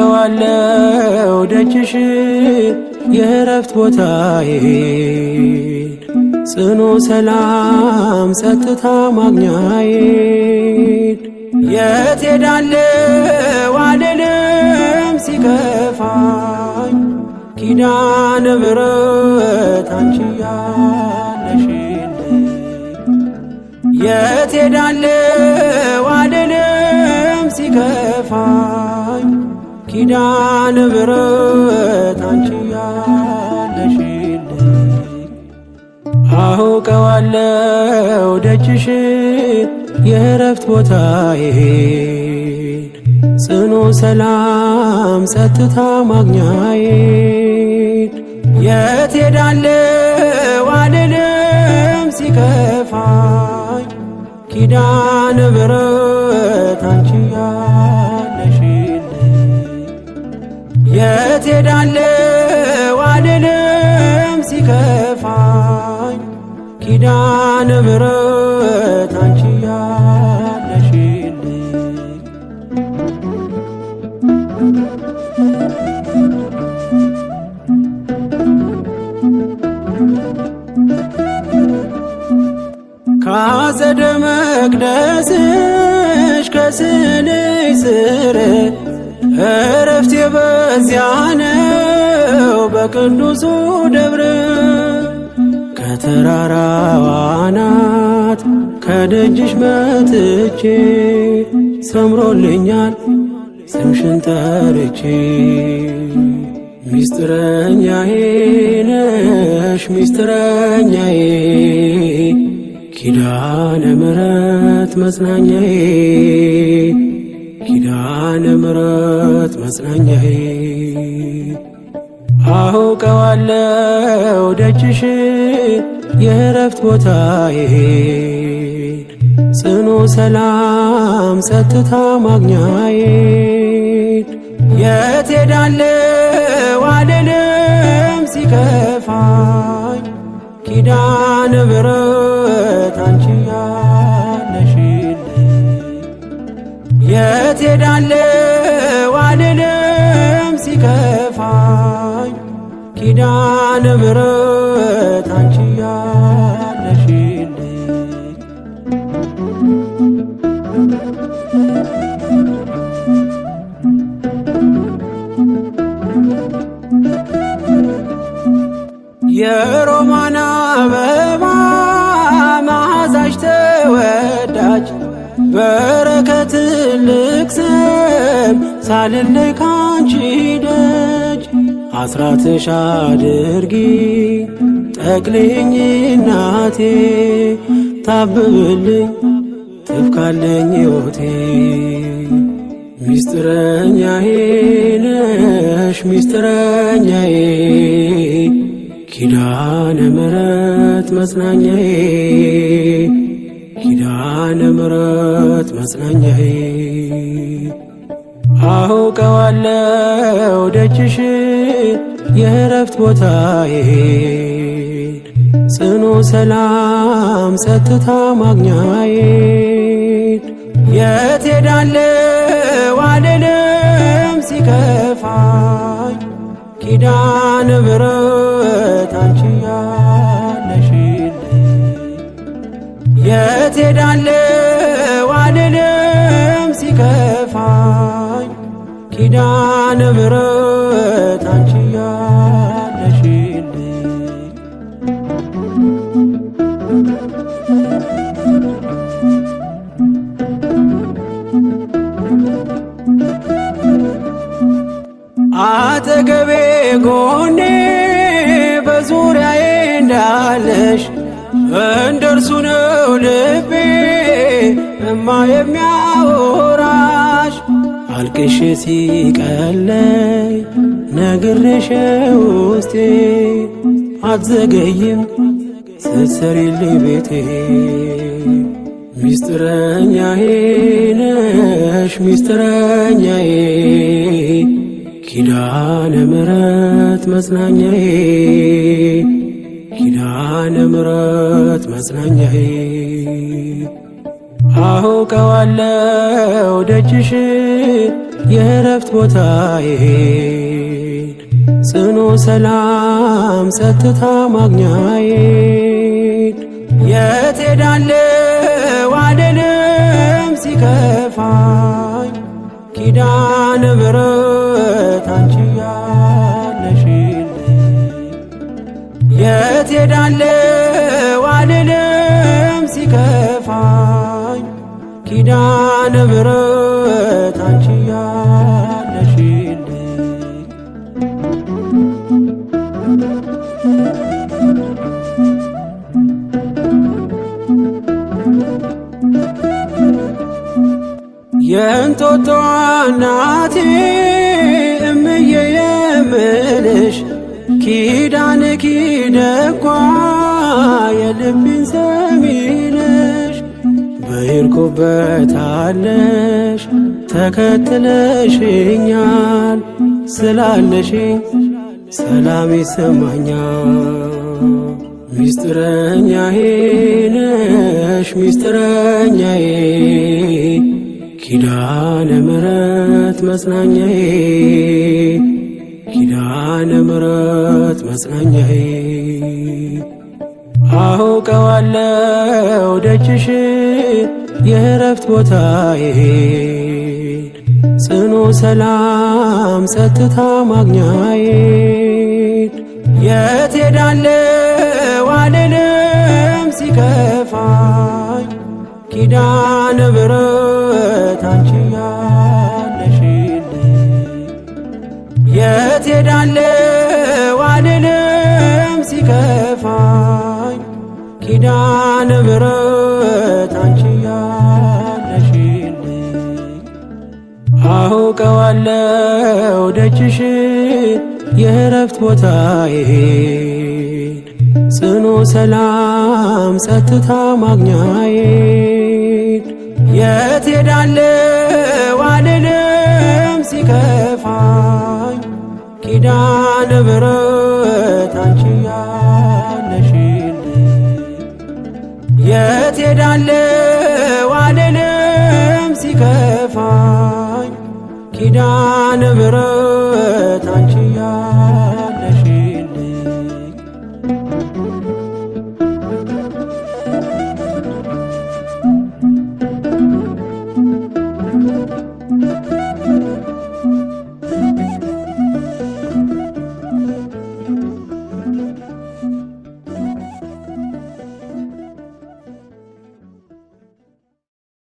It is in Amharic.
አውቀዋለሁ ደጅሽ የእረፍት ቦታዬን ጽኑ ሰላም ጸጥታ ማግኛዬን የት ሄዳለሁ አልልም ሲከፋኝ ኪዳነ ምሕረት አንቺ ያለሽልኝ የት ሄዳለሁ አልልም ሲከፋኝ ኪዳነ ምሕረት አንቺ ያለሽልኝ አውቀዋለሁ ደጅሽን የእረፍት ቦታዬን ጽኑ ሰላም ጸጥታ ማግኛዬን የት ሄዳለሁ አልልም ሲከፋኝ ኪዳነ ምሕረት አንቺ የት ሄዳለሁ አልልም ሲከፋኝ ኪዳነ ምሕረት አንቺ ያለሽልኝ ከአጸደ መቅደስሽ ከስንሽ ስር እረፍቴ በዚያ ነው በቅዱሱ ደብረ ከተራራው አናት ከደጅሽ መጥቼ ሰምሮልኛል ስምሽን ጠርቼ ሚስጥረኛዬ ነሽ ሚስጥረኛዬ ኪዳነ ምሕረት መጽናኛዬ ኪዳነ ምሕረት መጽናኛዬ አውቀዋለሁ ደጅሽን የእረፍት ቦታዬን ጽኑ ሰላም ጸጥታ ማግኛዬን የት ሄዳለሁ አልልም ሲከፋኝ ኪዳነ ምሕረት አንቺ የት ሄዳለሁ አልልም ሲከፋኝ ኪዳነ ምሕረት አንቺ ያለሽልኝ የሮማን አበባ መዓዛሽ ተወዳጅ በረከት ልቅሰም ሳልለይ ካንቺ ደጅ አስራትሽ አድርጊ ጠቅልኝ እናቴ ታብብልኝ ትፍካለኝ ሕይወቴ ሚስጥረኛዬ ነሽ ሚስጥረኛዬ ኪዳነ ምሕረት መጽናኛዬ ኪዳነ ምሕረት መጽናኛዬ አውቀዋለሁ ደጅሽን የእረፍት ቦታዬን ጽኑ ሰላም ጸጥታ ማግኛዬን የት ሄዳለሁ አልልም ሲከፋኝ ኪዳነ ምሕረት አንቺ ያለሽልኝ የት ሄዳለሁ አልልም ሲከፋኝ ኪዳነ ምሕረት አንቺ ያለሽልኝ አጠገቤ ጎኔ በዙሪያዬ እንዳለሽ እንደርሱ ነው ልቤ እማ የሚያወራሽ አልቅሽ ሲቀለይ ነግሬሽ ውስጤ አትዘገይም ስትሰሪልኝ ቤቴ ሚስጥረኛዬ ነሽ ሚስጥረኛዬ ኪዳነ ምሕረት መጽናኛዬ ኪዳነ ምሕረት መጽናኛዬ አውቀዋለሁ ደጅሽ የእረፍት ቦታዬን ጽኑ ሰላም ጸጥታ ማግኛዬን የት ሄዳለሁ አልልም ሲከፋኝ ኪዳነ ምሕረት አንቺ ያለሽልኝ የት ሄዳለሁ አልልም ሲከፋኝ ኪዳነ ምሕረት አንቺ ያለሽልኝ የእንጦጦ እናቴ እምዬ የምልሽ ኪዳንኪ ደጓ የልቤን ሰሚ ነሽ በሄድኩበት አለሽ ተከትለሽኛል ስላለሽኝ ሰላም ይሰማኛል ሚስጥረኛዬ ነሽ ሚስጥረኛዬ ኪዳነ ምሕረት መጽናኛዬ ኪዳነ ምሕረት መጽናኛዬ አውቀዋለሁ ደጅሽ የእረፍት ቦታዬን ጽኑ ሰላም ጸጥታ ማግኛዬን የት ሄዳለሁ አልልም ሲከፋኝ ኪዳነ ምሕረት አንቺ ያለሽልኝ የት ሄዳለሁ አልልም ሲከፋኝ ኪዳነ ምሕረት አንቺ ያለሽልኝ አውቀዋለሁ ደጅሽ የእረፍት ቦታዬን ጽኑ ሰላም ጸጥታ ማግኛዬን የት ሄዳለሁ አልልም ሲከፋኝ ኪዳነ ምሕረት አንቺ ያለሽልኝ የት ሄዳለሁ አልልም ሲከፋኝ ኪዳነ ምሕረት